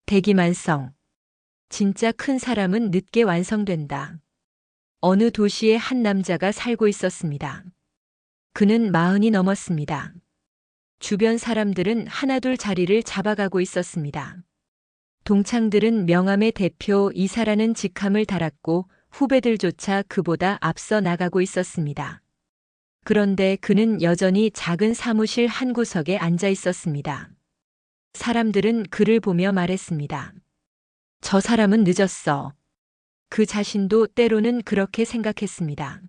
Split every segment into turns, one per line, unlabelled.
대기만성. 진짜 큰 사람은 늦게 완성된다. 어느 도시에 한 남자가 살고 있었습니다. 그는 40이 넘었습니다. 주변 사람들은 하나둘 자리를 잡아가고 있었습니다. 동창들은 명함의 대표 이사라는 직함을 달았고 후배들조차 그보다 앞서 나가고 있었습니다. 그런데 그는 여전히 작은 사무실 한 구석에 앉아 있었습니다. 사람들은 그를 보며 말했습니다. 저 사람은 늦었어. 그 자신도 때로는 그렇게 생각했습니다.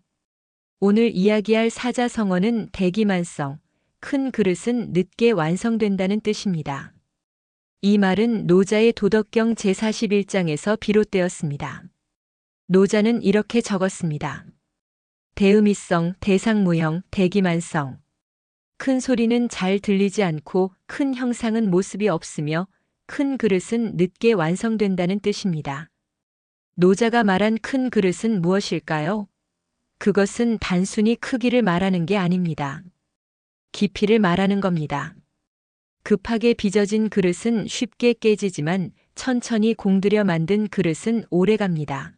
오늘 이야기할 사자성어는 대기만성, 큰 그릇은 늦게 완성된다는 뜻입니다. 이 말은 노자의 도덕경 제41장에서 비롯되었습니다. 노자는 이렇게 적었습니다. 대음이성, 대상무형, 대기만성. 큰 소리는 잘 들리지 않고 큰 형상은 모습이 없으며 큰 그릇은 늦게 완성된다는 뜻입니다. 노자가 말한 큰 그릇은 무엇일까요? 그것은 단순히 크기를 말하는 게 아닙니다. 깊이를 말하는 겁니다. 급하게 빚어진 그릇은 쉽게 깨지지만 천천히 공들여 만든 그릇은 오래갑니다.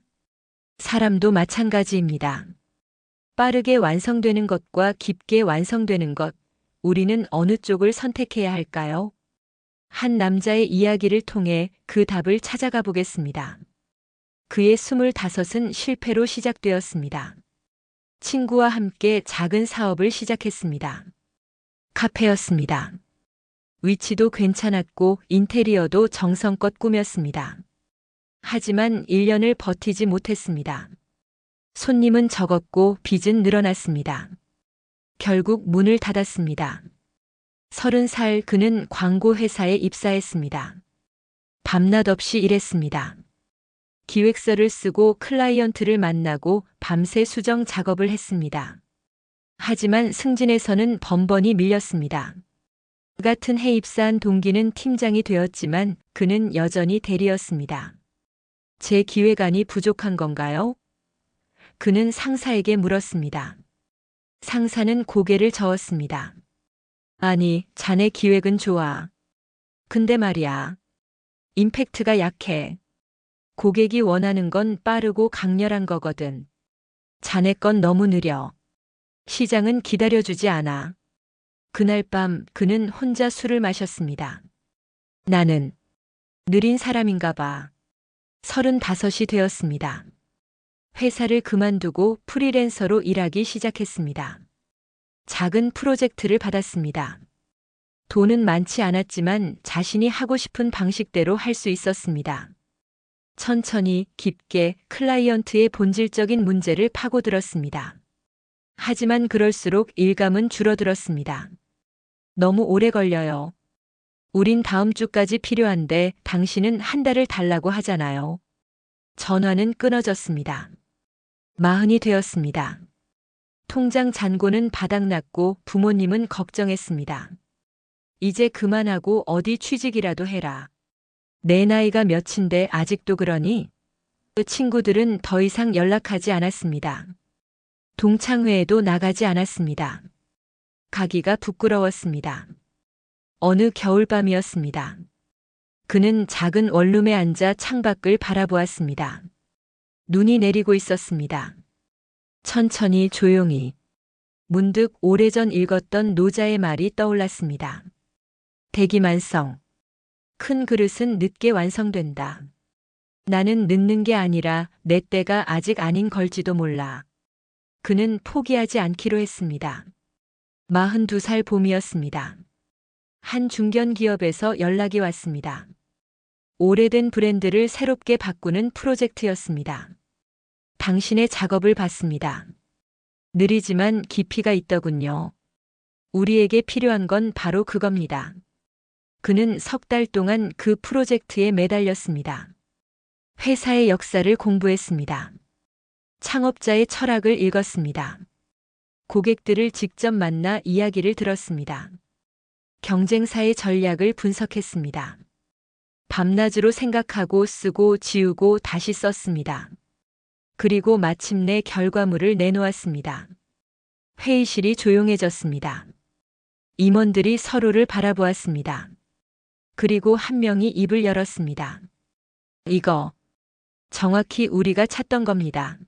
사람도 마찬가지입니다. 빠르게 완성되는 것과 깊게 완성되는 것, 우리는 어느 쪽을 선택해야 할까요? 한 남자의 이야기를 통해 그 답을 찾아가 보겠습니다. 그의 25은 실패로 시작되었습니다. 친구와 함께 작은 사업을 시작했습니다. 카페였습니다. 위치도 괜찮았고 인테리어도 정성껏 꾸몄습니다. 하지만 1년을 버티지 못했습니다. 손님은 적었고 빚은 늘어났습니다. 결국 문을 닫았습니다. 30살 그는 광고회사에 입사했습니다. 밤낮 없이 일했습니다. 기획서를 쓰고 클라이언트를 만나고 밤새 수정 작업을 했습니다. 하지만 승진에서는 번번이 밀렸습니다. 같은 해 입사한 동기는 팀장이 되었지만 그는 여전히 대리였습니다. 제 기획안이 부족한 건가요? 그는 상사에게 물었습니다. 상사는 고개를 저었습니다. 아니, 자네 기획은 좋아. 근데 말이야. 임팩트가 약해. 고객이 원하는 건 빠르고 강렬한 거거든. 자네 건 너무 느려. 시장은 기다려주지 않아. 그날 밤 그는 혼자 술을 마셨습니다. 나는 느린 사람인가 봐. 35이 되었습니다. 회사를 그만두고 프리랜서로 일하기 시작했습니다. 작은 프로젝트를 받았습니다. 돈은 많지 않았지만 자신이 하고 싶은 방식대로 할 수 있었습니다. 천천히 깊게 클라이언트의 본질적인 문제를 파고들었습니다. 하지만 그럴수록 일감은 줄어들었습니다. 너무 오래 걸려요. 우린 다음 주까지 필요한데 당신은 한 달을 달라고 하잖아요. 전화는 끊어졌습니다. 40이 되었습니다. 통장 잔고는 바닥났고 부모님은 걱정했습니다. 이제 그만하고 어디 취직이라도 해라. 내 나이가 몇인데 아직도 그러니? 그 친구들은 더 이상 연락하지 않았습니다. 동창회에도 나가지 않았습니다. 가기가 부끄러웠습니다. 어느 겨울밤이었습니다. 그는 작은 원룸에 앉아 창밖을 바라보았습니다. 눈이 내리고 있었습니다. 천천히 조용히. 문득 오래전 읽었던 노자의 말이 떠올랐습니다. 대기만성. 큰 그릇은 늦게 완성된다. 나는 늦는 게 아니라 내 때가 아직 아닌 걸지도 몰라. 그는 포기하지 않기로 했습니다. 42살 봄이었습니다. 한 중견 기업에서 연락이 왔습니다. 오래된 브랜드를 새롭게 바꾸는 프로젝트였습니다. 당신의 작업을 봤습니다. 느리지만 깊이가 있더군요. 우리에게 필요한 건 바로 그겁니다. 그는 석 달 동안 그 프로젝트에 매달렸습니다. 회사의 역사를 공부했습니다. 창업자의 철학을 읽었습니다. 고객들을 직접 만나 이야기를 들었습니다. 경쟁사의 전략을 분석했습니다. 밤낮으로 생각하고 쓰고 지우고 다시 썼습니다. 그리고 마침내 결과물을 내놓았습니다. 회의실이 조용해졌습니다. 임원들이 서로를 바라보았습니다. 그리고 한 명이 입을 열었습니다. 이거 정확히 우리가 찾던 겁니다.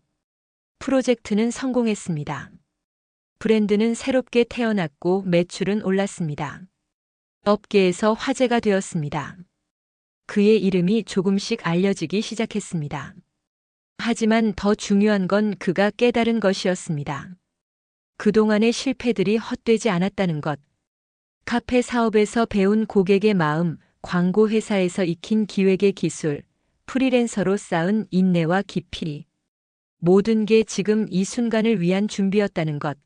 프로젝트는 성공했습니다. 브랜드는 새롭게 태어났고 매출은 올랐습니다. 업계에서 화제가 되었습니다. 그의 이름이 조금씩 알려지기 시작했습니다. 하지만 더 중요한 건 그가 깨달은 것이었습니다. 그동안의 실패들이 헛되지 않았다는 것. 카페 사업에서 배운 고객의 마음, 광고 회사에서 익힌 기획의 기술, 프리랜서로 쌓은 인내와 깊이. 모든 게 지금 이 순간을 위한 준비였다는 것.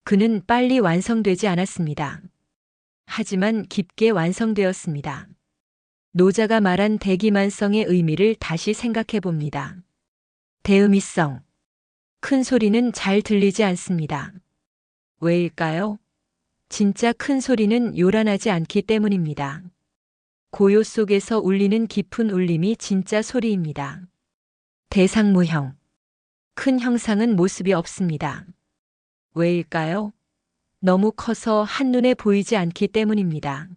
그는 빨리 완성되지 않았습니다. 하지만 깊게 완성되었습니다. 노자가 말한 대기만성의 의미를 다시 생각해 봅니다. 대의미성. 큰 소리는 잘 들리지 않습니다. 왜일까요? 진짜 큰 소리는 요란하지 않기 때문입니다. 고요 속에서 울리는 깊은 울림이 진짜 소리입니다. 대상무형. 큰 형상은 모습이 없습니다. 왜일까요? 너무 커서 한눈에 보이지 않기 때문입니다.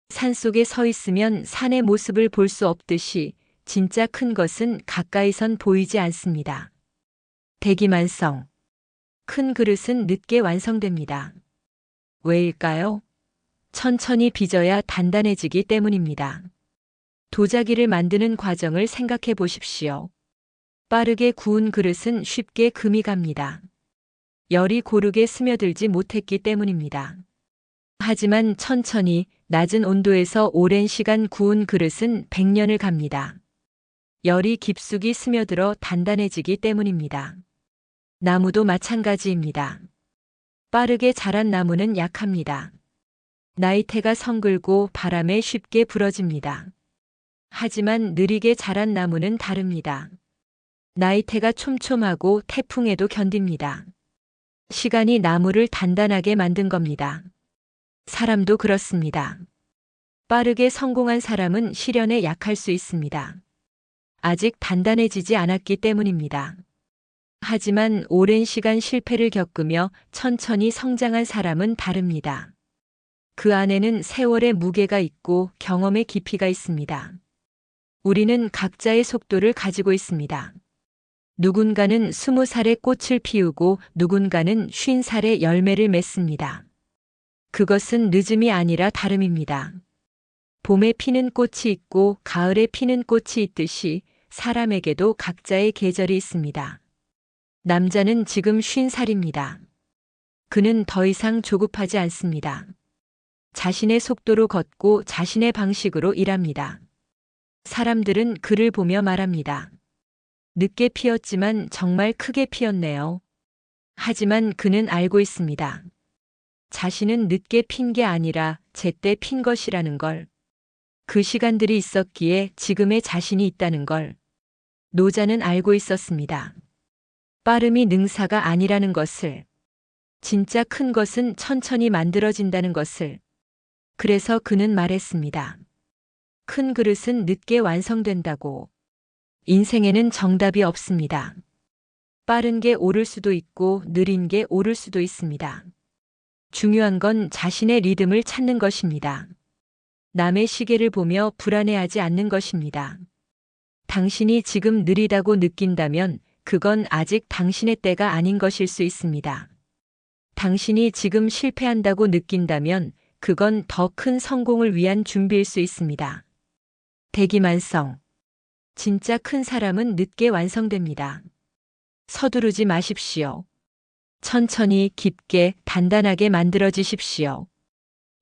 산속에 서 있으면 산의 모습을 볼 수 없듯이 진짜 큰 것은 가까이선 보이지 않습니다. 대기만성. 큰 그릇은 늦게 완성됩니다. 왜일까요? 천천히 빚어야 단단해지기 때문입니다. 도자기를 만드는 과정을 생각해 보십시오. 빠르게 구운 그릇은 쉽게 금이 갑니다. 열이 고르게 스며들지 못했기 때문입니다. 하지만 천천히 낮은 온도에서 오랜 시간 구운 그릇은 100년을 갑니다. 열이 깊숙이 스며들어 단단해지기 때문입니다. 나무도 마찬가지입니다. 빠르게 자란 나무는 약합니다. 나이테가 성글고 바람에 쉽게 부러집니다. 하지만 느리게 자란 나무는 다릅니다. 나이테가 촘촘하고 태풍에도 견딥니다. 시간이 나무를 단단하게 만든 겁니다. 사람도 그렇습니다. 빠르게 성공한 사람은 시련에 약할 수 있습니다. 아직 단단해지지 않았기 때문입니다. 하지만 오랜 시간 실패를 겪으며 천천히 성장한 사람은 다릅니다. 그 안에는 세월의 무게가 있고 경험의 깊이가 있습니다. 우리는 각자의 속도를 가지고 있습니다. 누군가는 20살에 꽃을 피우고 누군가는 50살에 열매를 맺습니다. 그것은 늦음이 아니라 다름입니다. 봄에 피는 꽃이 있고 가을에 피는 꽃이 있듯이 사람에게도 각자의 계절이 있습니다. 남자는 지금 50살입니다. 그는 더 이상 조급하지 않습니다. 자신의 속도로 걷고 자신의 방식으로 일합니다. 사람들은 그를 보며 말합니다. 늦게 피었지만 정말 크게 피었네요. 하지만 그는 알고 있습니다. 자신은 늦게 핀 게 아니라 제때 핀 것이라는 걸. 그 시간들이 있었기에 지금의 자신이 있다는 걸. 노자는 알고 있었습니다. 빠름이 능사가 아니라는 것을. 진짜 큰 것은 천천히 만들어진다는 것을. 그래서 그는 말했습니다. 큰 그릇은 늦게 완성된다고. 인생에는 정답이 없습니다. 빠른 게 옳을 수도 있고 느린 게 옳을 수도 있습니다. 중요한 건 자신의 리듬을 찾는 것입니다. 남의 시계를 보며 불안해하지 않는 것입니다. 당신이 지금 느리다고 느낀다면 그건 아직 당신의 때가 아닌 것일 수 있습니다. 당신이 지금 실패한다고 느낀다면 그건 더 큰 성공을 위한 준비일 수 있습니다. 대기만성. 진짜 큰 사람은 늦게 완성됩니다. 서두르지 마십시오. 천천히 깊게 단단하게 만들어지십시오.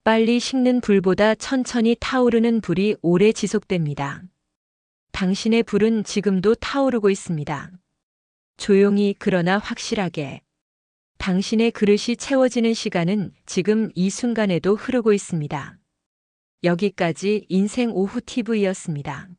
빨리 식는 불보다 천천히 타오르는 불이 오래 지속됩니다. 당신의 불은 지금도 타오르고 있습니다. 조용히 그러나 확실하게. 당신의 그릇이 채워지는 시간은 지금 이 순간에도 흐르고 있습니다. 여기까지 인생 오후 TV였습니다.